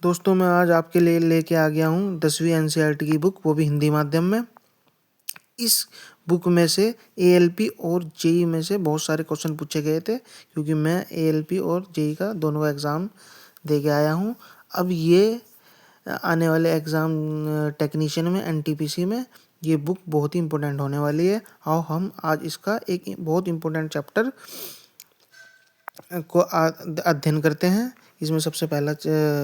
दोस्तों मैं आज आपके लिए लेके आ गया हूँ 10वीं एनसीईआरटी की बुक, वो भी हिंदी माध्यम में। इस बुक में से एएलपी और जेई में से बहुत सारे क्वेश्चन पूछे गए थे, क्योंकि मैं एएलपी और जेई का दोनों का एग्ज़ाम दे के आया हूँ। अब ये आने वाले एग्ज़ाम टेक्नीशियन में एनटीपीसी में ये बुक बहुत ही इम्पोर्टेंट होने वाली है। आओ हम आज इसका एक बहुत इम्पोर्टेंट चैप्टर को अध्ययन करते हैं। इसमें सबसे पहला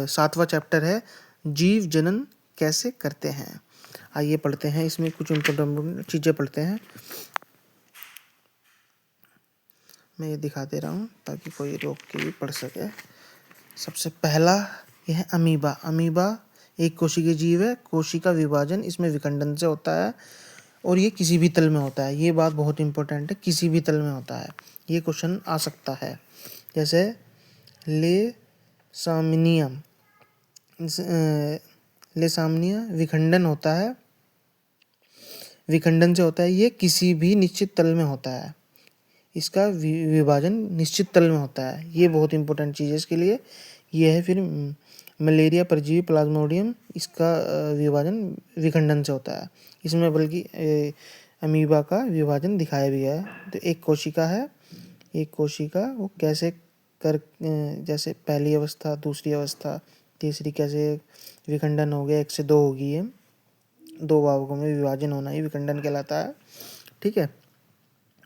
7वां चैप्टर है, जीव जनन कैसे करते हैं। आइए पढ़ते हैं, इसमें कुछ इम्पोर्टेंट चीज़ें पढ़ते हैं। मैं ये दिखा दे रहा हूँ ताकि कोई रोक के भी पढ़ सके। सबसे पहला यह है अमीबा। अमीबा एक कोशिकीय जीव है। कोशिका विभाजन इसमें विखंडन से होता है और ये किसी भी तल में होता है। ये बात बहुत इंपॉर्टेंट है, किसी भी तल में होता है। ये क्वेश्चन आ सकता है। जैसे लेसामिनियम, लेसामिनिया विखंडन होता है, विखंडन से होता है। ये किसी भी निश्चित तल में होता है। इसका विभाजन निश्चित तल में होता है। ये बहुत इंपॉर्टेंट चीज़ है इसके लिए। ये है फिर मलेरिया परजीवी प्लाज्मोडियम, इसका विभाजन विखंडन से होता है। इसमें बल्कि अमीबा का विभाजन दिखाया भी है। तो एक कोशिका है, एक कोशिका वो कैसे कर, जैसे पहली अवस्था, दूसरी अवस्था, तीसरी कैसे विखंडन हो गया, 1 से 2 होगी। ये 2 भागों में विभाजन होना ही विखंडन कहलाता है। ठीक है,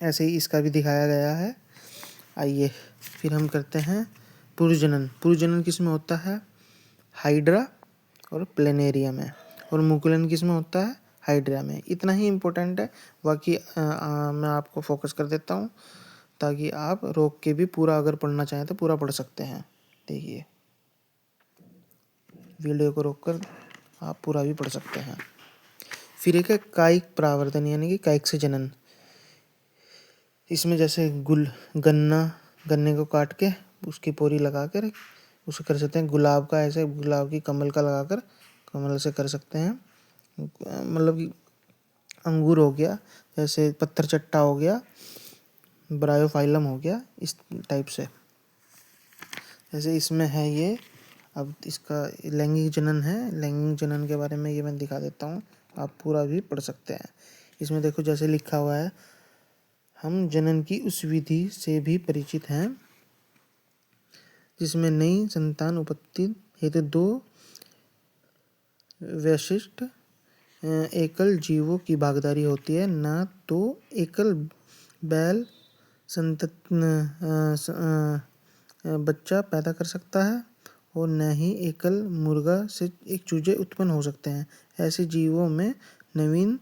ऐसे ही इसका भी दिखाया गया है। आइए फिर हम करते हैं पुरुषजनन। पुरुषजनन किस में होता है? हाइड्रा और प्लेनेरिया में। और मुकुलन किस में होता है? हाइड्रा में। इतना ही इम्पोर्टेंट है, बाकी मैं आपको फोकस कर देता हूँ ताकि आप रोक के भी पूरा अगर पढ़ना चाहें तो पूरा पढ़ सकते हैं। देखिए, वीडियो को रोक कर आप पूरा भी पढ़ सकते हैं। फिर एक है कायिक प्रावर्तन, यानी कि कायिक से जनन। इसमें जैसे गन्ने को काट के उसकी पोरी लगा कर उसे कर सकते हैं। गुलाब का, ऐसे गुलाब की कमल का लगा कर कमल से कर सकते हैं। मतलब कि अंगूर हो गया, जैसे पत्थर चट्टा हो गया, ब्रायोफाइलम हो गया, इस टाइप से। जैसे इसमें है ये। अब इसका लैंगिक जनन है। लैंगिक जनन के बारे में ये मैं दिखा देता हूँ, आप पूरा भी पढ़ सकते हैं। इसमें देखो जैसे लिखा हुआ है, हम जनन की उस विधि से भी परिचित हैं जिसमें नई संतान उत्पत्ति हेतु 2 विशिष्ट एकल जीवों की भागीदारी होती है। न तो एकल बैल बच्चा पैदा कर सकता है और न ही एकल मुर्गा से एक चूजे उत्पन्न हो सकते हैं। ऐसे जीवों में नवीन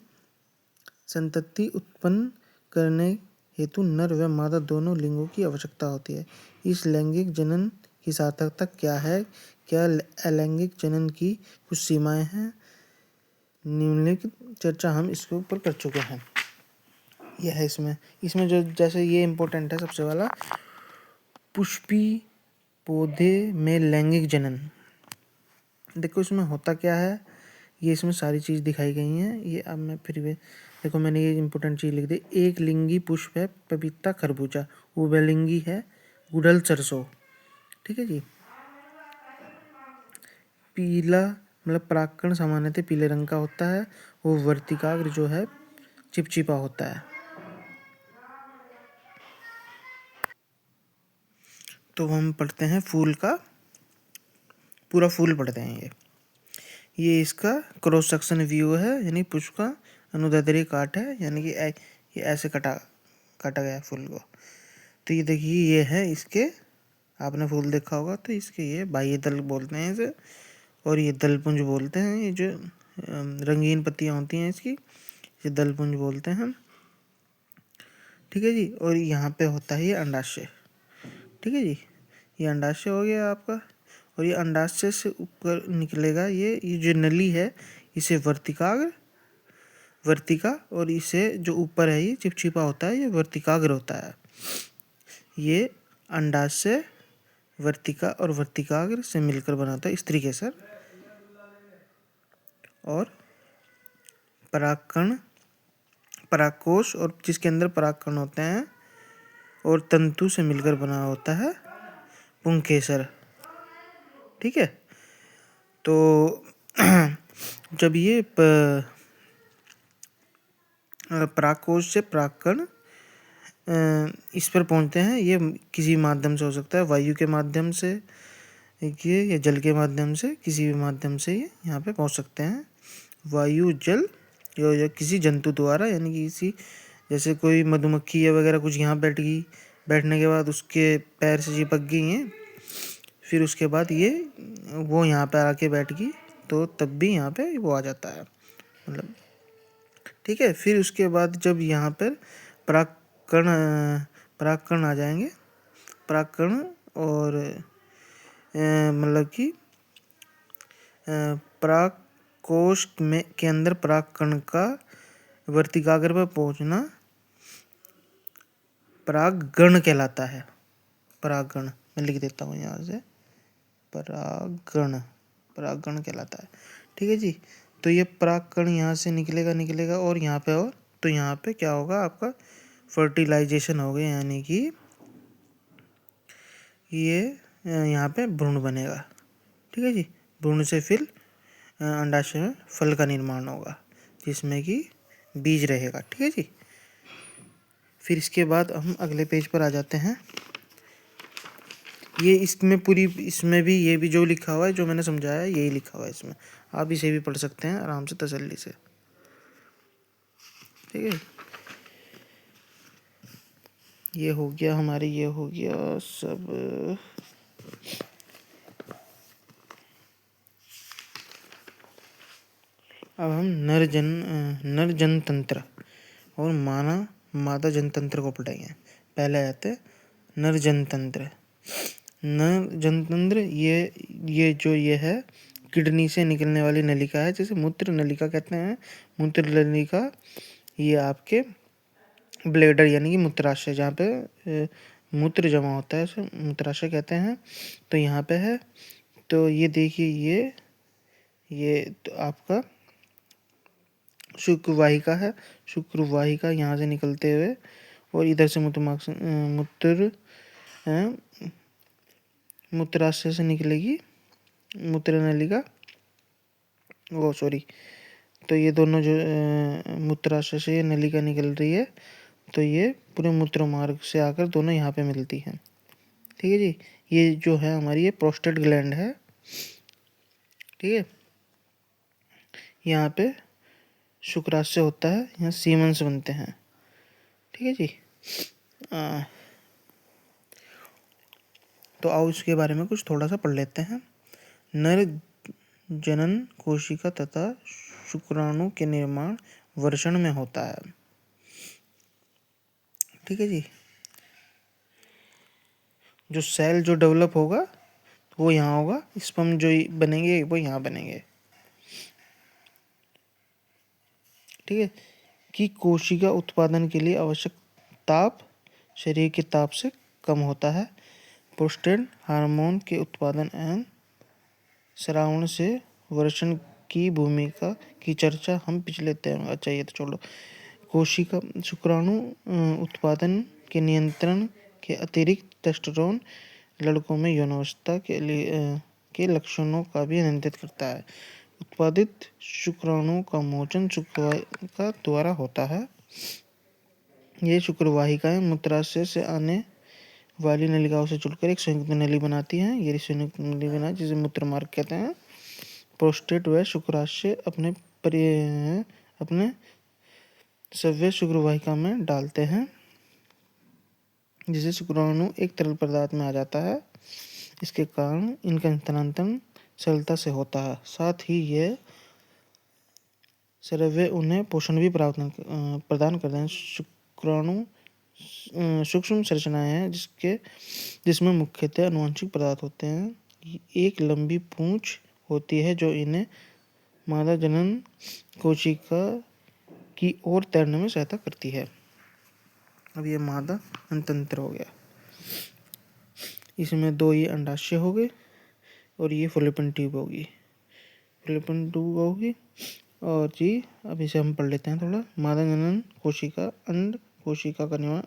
संतति उत्पन्न करने हेतु नर व मादा दोनों लिंगों की आवश्यकता होती है। इस लैंगिक जनन की सार्थकता क्या है? क्या अलैंगिक जनन की कुछ सीमाएं हैं? निम्नलिखित चर्चा हम इसके ऊपर कर चुके हैं। यह है इसमें जो जैसे ये इम्पोर्टेंट है सबसे वाला, पुष्पी पौधे में लैंगिक जनन। देखो इसमें होता क्या है, ये इसमें सारी चीज़ दिखाई गई हैं। ये अब मैं फिर भी देखो, मैंने ये इम्पोर्टेंट चीज़ लिख दी। एक लिंगी पुष्प है पपीता खरबूजा, उभयलिंगी है गुड़हल सरसों। ठीक है जी। पीला मतलब परागकण सामान्यतः पीले रंग का होता है। वो वर्तिकाग्र जो है चिपचिपा होता है। तो हम पढ़ते हैं फूल का, पूरा फूल पढ़ते हैं। ये इसका क्रॉस सेक्शन व्यू है, यानी पुष्प का अनुदैर्ध्य काट है, यानी कि ये ऐसे काटा गया फूल को। तो ये देखिए, ये है इसके, आपने फूल देखा होगा तो इसके ये बाह्य दल बोलते हैं इसे, और ये दलपुंज बोलते हैं। ये जो रंगीन पत्तियां होती हैं इसकी, ये दलपुंज बोलते हैं। ठीक है जी। और यहाँ पे होता है ये अंडाशय। ठीक है जी, ये अंडाशय हो गया आपका। और ये अंडाशय से ऊपर निकलेगा ये जो नली है, इसे वर्तिका, और इसे जो ऊपर है ये चिपचिपा होता है, ये वर्तिकाग्र होता है। ये अंडाशय, वर्तिका और वर्तिकाग्र से मिलकर बनाता है स्त्रीकेसर। और परागकोश, और जिसके अंदर परागकण होते हैं, और तंतु से मिलकर बना होता है पुंकेसर। ठीक है। तो जब ये परागकोश से परागकण इस पर पहुंचते हैं, ये किसी माध्यम से हो सकता है, वायु के माध्यम से ये या जल के माध्यम से, किसी भी माध्यम से ये यहाँ पे पहुंच सकते हैं। वायु, जल या किसी जंतु द्वारा, यानी कि किसी, जैसे कोई मधुमक्खी या वगैरह कुछ यहाँ बैठ गई, बैठने के बाद उसके पैर से चिपक गई हैं, फिर उसके बाद ये वो यहाँ पर आके बैठ गई, तो तब भी यहाँ पे वो आ जाता है, मतलब ठीक है। फिर उसके बाद जब यहाँ पर परागकण परागकण आ जाएंगे, परागकण और मतलब कि परागकोश में के अंदर परागकण का वर्तिकाग्र पर पहुंचना परागगण कहलाता है। परागगण मैं लिख देता हूँ यहाँ से, परागगण, परागगण कहलाता है, ठीक है जी। तो ये परागकण यहाँ से निकलेगा और यहाँ पे, और तो यहाँ पे क्या होगा, आपका फर्टिलाइजेशन होगा, यानी कि ये यहाँ पे भ्रूण बनेगा, ठीक है जी। भ्रूण से फिर अंडाशय में फल का निर्माण होगा, जिसमें कि बीज रहेगा, ठीक है जी। फिर इसके बाद हम अगले पेज पर आ जाते हैं। ये इसमें भी ये भी जो लिखा हुआ है, जो मैंने समझाया है, यही लिखा हुआ है इसमें, आप इसे भी पढ़ सकते हैं आराम से, तसल्ली से, ठीक है। ये हो गया हमारे, ये हो गया सब। अब हम नर जनतंत्र और मादा जनतंत्र को पढ़ेंगे। पहले आते हैं नर जनतंत्र। नर जनतंत्र ये जो ये है, किडनी से निकलने वाली नलिका है, जैसे मूत्र नलिका कहते हैं, मूत्र नलिका, ये आपके ब्लेडर यानी कि मूत्राशय, जहाँ पे मूत्र जमा होता है, उसे मूत्राशय कहते हैं। तो यहाँ पे है, तो ये देखिए, ये तो आपका शुक्रवाहिका है। शुक्रवाहिका यहाँ से निकलते हुए और इधर से मूत्राशय से निकलेगी मूत्र नलिका, वो सॉरी, तो ये दोनों जो मूत्राशय से नलिका निकल रही है, तो ये पूरे मूत्र मार्ग से आकर दोनों यहाँ पे मिलती हैं, ठीक है जी। ये जो है हमारी, ये प्रोस्टेट ग्लैंड है, ठीक है। यहाँ पे शुक्राशय होता है, यहाँ सीमेंस बनते हैं, ठीक है जी। तो आओ इसके बारे में कुछ थोड़ा सा पढ़ लेते हैं। नर जनन कोशिका तथा शुक्राणु के निर्माण वृषण में होता है, ठीक है जी। जो सेल जो डेवलप होगा वो यहाँ होगा, स्पर्म जो बनेंगे वो यहाँ बनेंगे, ठीक है। कि कोशिका उत्पादन के लिए आवश्यक ताप शरीर के ताप से कम होता है। प्रोस्टेट हार्मोन के उत्पादन एवं स्रावण से वृषण की भूमिका की चर्चा हम पिछले अच्छा ये तो छोड़ो। कोशिका शुक्राणु उत्पादन के नियंत्रण के अतिरिक्त टेस्टोस्टेरोन लड़कों में यौनावस्था के लक्षणों का भी नियंत्रित करता है। उत्पादित शुक्राणु का मोचन शुक्रवाहिका द्वारा होता है। ये शुक्रवाहिकाएं मूत्राशय से आने वाली नलिकाओं से जुड़कर एक संयुक्त नली बनाती हैं। ये संयुक्त नली बना जिसे मूत्र मार्ग कहते हैं। प्रोस्टेट व शुक्राशय अपने स्राव शुक्रवाहिका में डालते हैं, जिसे शुक्राणु एक तरल पदार्थ में आ जाता है। इसके कारण इनका स्थानांतरण सरलता से होता है। साथ ही यह स्राव उन्हें पोषण भी प्रदान करते हैं। शुक्राणु सूक्ष्म संरचनाएं हैं जिसमें मुख्यतः आनुवंशिक पदार्थ होते हैं। एक लंबी पूंछ होती है जो इन्हें मादा जनन कोशिका की ओर तैरने में सहायता करती है। अब ये मादा जननतंत्र हो गया, इसमें दो ये अंडाशय हो गए और ये फॉलोपियन ट्यूब होगी, फॉलोपियन ट्यूब होगी। और जी अब इसे हम पढ़ लेते हैं थोड़ा। मादा जनन कोशिका अंड कोशिका का निर्माण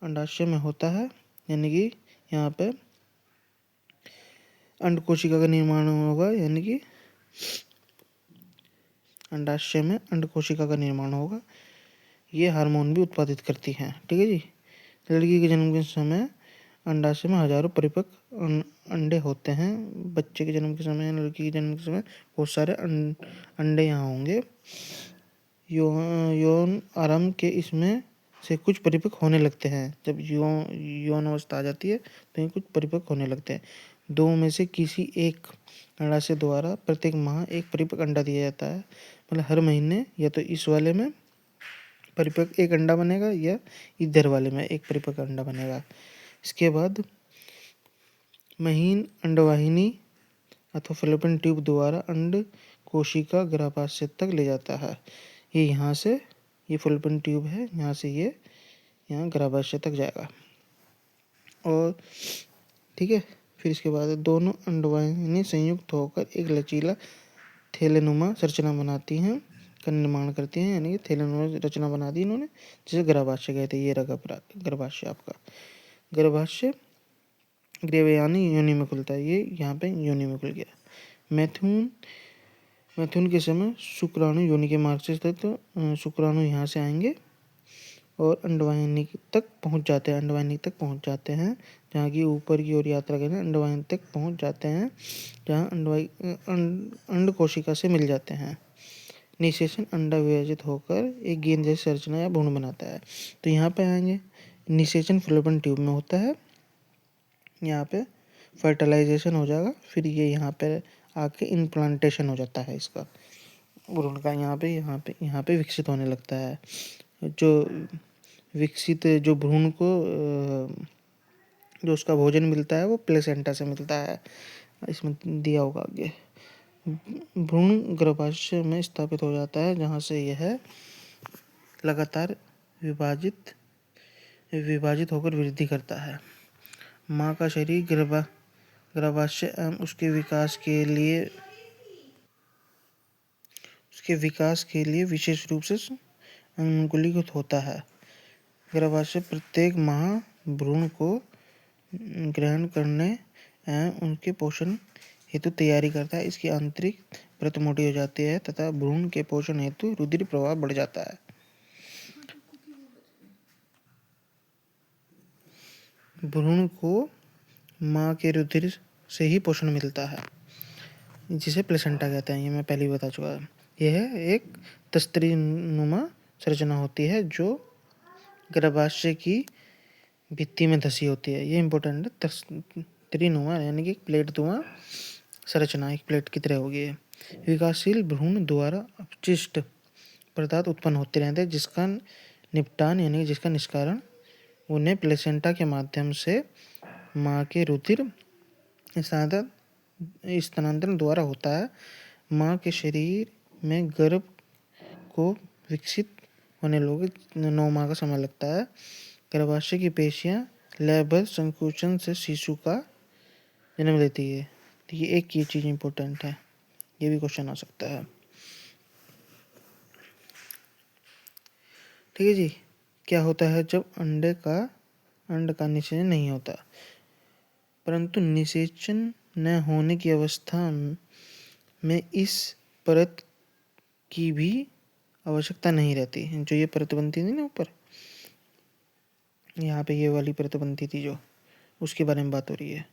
अंडाशय में होता है, यानी कि यहाँ पे अंड कोशिका का निर्माण होगा, यानी कि अंडाशय में अंड कोशिका का निर्माण होगा। ये हार्मोन भी उत्पादित करती हैं। ठीक है जी। लड़की के जन्म के समय अंडाशय में हजारों परिपक्व अंडे होते हैं। बच्चे के जन्म के समय, लड़की के जन्म के समय बहुत सारे अंडे यहाँ होंगे। यौन आरंभ के इसमें से कुछ परिपक्व होने लगते हैं। जब यौन अवस्था आ जाती है तो ये कुछ परिपक्व होने लगते हैं। दो में से किसी एक अंडाशय द्वारा प्रत्येक माह एक परिपक्व अंडा दिया जाता है। मतलब हर महीने या तो इस वाले में परिपक्व एक अंडा बनेगा या इधर वाले में एक परिपक्व अंडा बनेगा। इसके बाद महीन अंडवाहिनी अथवा फैलोपियन ट्यूब द्वारा अंड कोशिका गर्भाशय तक ले जाता है। ये यहाँ से, ये फैलोपियन ट्यूब है, यहाँ से ये यहाँ गर्भाशय तक जाएगा। और ठीक है, फिर इसके बाद दोनों अंडवाहिनी संयुक्त होकर एक लचीला थैलेनुमा संरचना बनाती हैं, का निर्माण करती हैं। यानी कि थैलेनुमा रचना बना दी इन्होंने, जिसे गर्भाशय कहते हैं। ये रहा गर्भाशय आपका। गर्भाशय ग्रेवयानी योनि में खुलता है। ये यहाँ पे योनि में खुल गया। मैथुन के समय शुक्राणु योनि के मार्ग से स्थित शुक्राणु यहाँ से आएंगे और अंडवाहिनी तक पहुँच जाते हैं। अंडवाहिनी तक पहुँच जाते हैं, जहाँ की ऊपर की ओर यात्रा करके अंडवाहिनी तक पहुँच जाते हैं, जहाँ अंड कोशिका से मिल जाते हैं। निषेचन अंडा विभाजित होकर एक गेंद जैसी संरचना या भ्रूण बनाता है। तो यहाँ पे आएंगे, निषेचन फैलोपियन ट्यूब में होता है। यहाँ पे फर्टिलाइजेशन हो जाएगा, फिर ये यहाँ पे आके इम्प्लांटेशन हो जाता है इसका भ्रूण का। यहाँ पे विकसित होने लगता है। जो विकसित जो भ्रूण को जो उसका भोजन मिलता है वो प्लेसेंटा से मिलता है। इसमें दिया होगा आगे। भ्रूण गर्भाशय में स्थापित हो जाता है, जहाँ से यह लगातार विभाजित होकर वृद्धि करता है। माँ का शरीर गर्भाशय एवं उसके विकास के लिए विशेष रूप से अनुकूलित होता है। गर्भाशय प्रत्येक माह भ्रूण को ग्रहण करने एवं उनके पोषण हेतु तैयारी करता है। इसकी आंतरिक परत मोटी हो जाती है तथा भ्रूण के पोषण हेतु रुधिर प्रवाह बढ़ जाता है। भ्रूण को माँ के रुधिर से ही पोषण मिलता है, जिसे प्लेसेंटा कहते हैं। ये मैं पहले ही बता चुका। यह एक तस्तरीनुमा संरचना होती है जो गर्भाशय की भित्ति में धसी होती है। ये इंपॉर्टेंट है। तस्तरीनुमा यानी कि प्लेटनुमा संरचना एक प्लेट की तरह होगी। विकासशील भ्रूण द्वारा अपशिष्ट पदार्थ उत्पन्न होते रहते हैं, जिसका निपटान यानी जिसका निष्कारण उन्हें प्लेसेंटा के माध्यम से माँ के रुधिर स्थानांतरण द्वारा होता है। माँ के शरीर में गर्भ को विकसित होने लोग 9 माह का समय लगता है। गर्भाशय की पेशियाँ लयबद्ध संकुचन से शिशु का जन्म लेती है। तो ये एक ये चीज़ इम्पोर्टेंट है, ये भी क्वेश्चन आ सकता है। ठीक है जी। क्या होता है जब अंड का निषेचन नहीं होता? परंतु निषेचन न होने की अवस्था में इस परत की भी आवश्यकता नहीं रहती। जो ये परत बनती थी ना ऊपर, यहाँ पे ये वाली परत बनती थी जो, उसके बारे में बात हो रही है,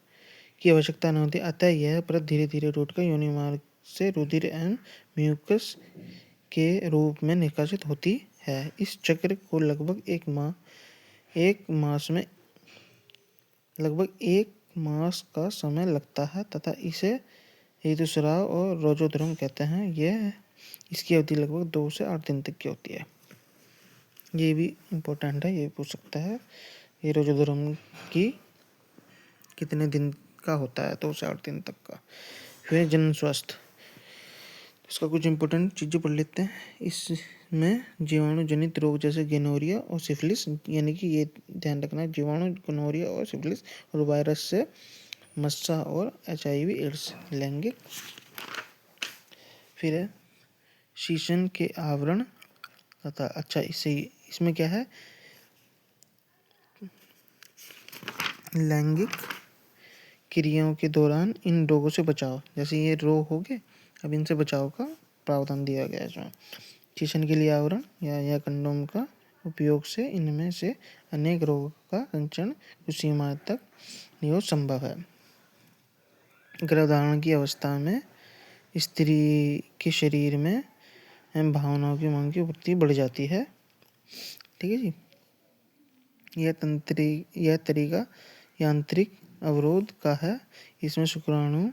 की आवश्यकता नहीं होती। अतः यह परत धीरे धीरे टूटकर योनि मार्ग से रुधिर एवं म्यूकस के रूप में निकासित होती है। इस चक्र को लगभग एक मास का समय लगता है तथा इसे ऋतुस्राव और रोजोधर्म कहते हैं। इसकी अवधि लगभग 2 से 8 दिन तक की होती है। ये भी इम्पोर्टेंट है, ये पूछ सकता है। ये रोजोधर्म की कितने दिन का होता है? 2 से 8 दिन तक का। फिर जनन स्वास्थ्य, इसका कुछ इम्पोर्टेंट चीज़ें पढ़ लेते हैं। इसमें जीवाणु जनित रोग जैसे गोनोरिया और सिफिलिस, यानी कि ये ध्यान रखना, जीवाणु गोनोरिया और सिफिलिस और वायरस से मस्सा और HIV एड्स। लैंगिक, फिर है शीशन के आवरण तथा अच्छा इसमें क्या है, लैंगिक क्रियाओं के दौरान इन रोगों से बचाव, जैसे ये रोग हो गए, अब इनसे बचाव का प्रावधान दिया गया है इसमें। शिशन के लिए आवरण या कंडोम का उपयोग से इनमें से अनेक रोगों का संचरण कुछ सीमा तक निरोध संभव है। गर्भधारण की अवस्था में स्त्री के शरीर में भावनाओं की मांग की वृद्धि बढ़ जाती है। ठीक है जी। यह तरीका यांत्रिक अवरोध का है, इसमें शुक्राणु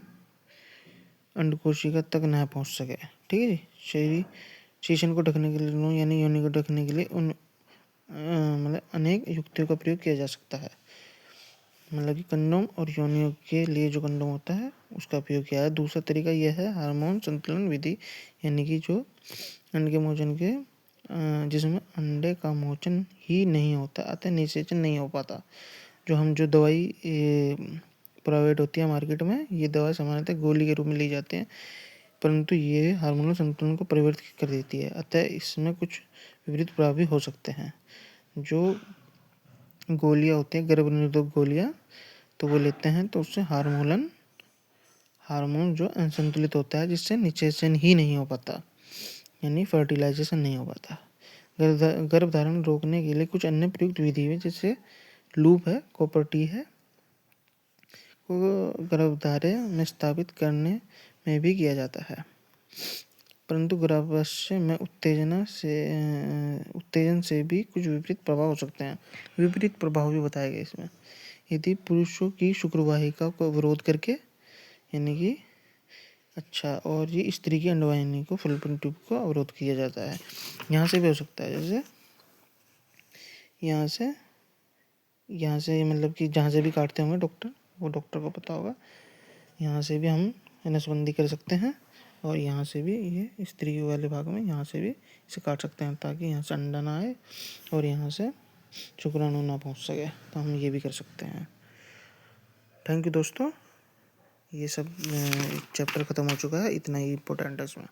अंडकोशिका तक न पहुंच सके। ठीक है जी। शरीर शिशन को ढकने के लिए यानी योनि को ढकने के लिए उन मतलब अनेक युक्तियों का प्रयोग किया जा सकता है। मतलब कि कंडोम और योनियों के लिए जो कंडोम होता है उसका उपयोग किया है। दूसरा तरीका यह है हार्मोन संतुलन विधि, यानी कि जो अंड के मोचन के जिसमें अंडे का मोचन ही नहीं होता, अतः निषेचन नहीं हो पाता। जो दवाई प्रोवाइड होती है मार्केट में, ये दवा सामान्यतः गोली के रूप में ली जाती है, परंतु ये हार्मोनल संतुलन को परिवर्तित कर देती है, अतः इसमें कुछ विपरीत प्रभाव भी हो सकते हैं। जो गोलियां होती हैं गर्भ-निरोधक गोलियां, तो वो लेते हैं तो उससे हार्मोन जो असंतुलित होता है, जिससे निषेचन ही नहीं हो पाता, यानी फर्टिलाइजेशन नहीं हो पाता। गर्भधारण रोकने के लिए कुछ अन्य प्रयुक्त विधि है, जैसे लूप है, कॉपर टी है, को गर्भधारय में स्थापित करने में भी किया जाता है, परंतु गर्भाशय में उत्तेजन से भी कुछ विपरीत प्रभाव हो सकते हैं। विपरीत प्रभाव भी बताए गए इसमें। यदि पुरुषों की शुक्रवाहिका को अवरोध करके, यानी कि और ये स्त्री की अंडवाहिनी को फैलोपियन ट्यूब को अवरोध किया जाता है। यहाँ से भी हो सकता है, जैसे यहाँ से मतलब कि जहाँ से भी काटते होंगे डॉक्टर, वो डॉक्टर को पता होगा। यहाँ से भी हम नसबंदी कर सकते हैं, और यहाँ से भी ये स्त्री वाले भाग में यहाँ से भी इसे काट सकते हैं, ताकि यहाँ से अंडा ना आए और यहाँ से शुक्राणु ना पहुँच सके, तो हम ये भी कर सकते हैं। थैंक यू दोस्तों, ये सब चैप्टर ख़त्म हो चुका है, इतना ही इम्पोर्टेंट है इसमें।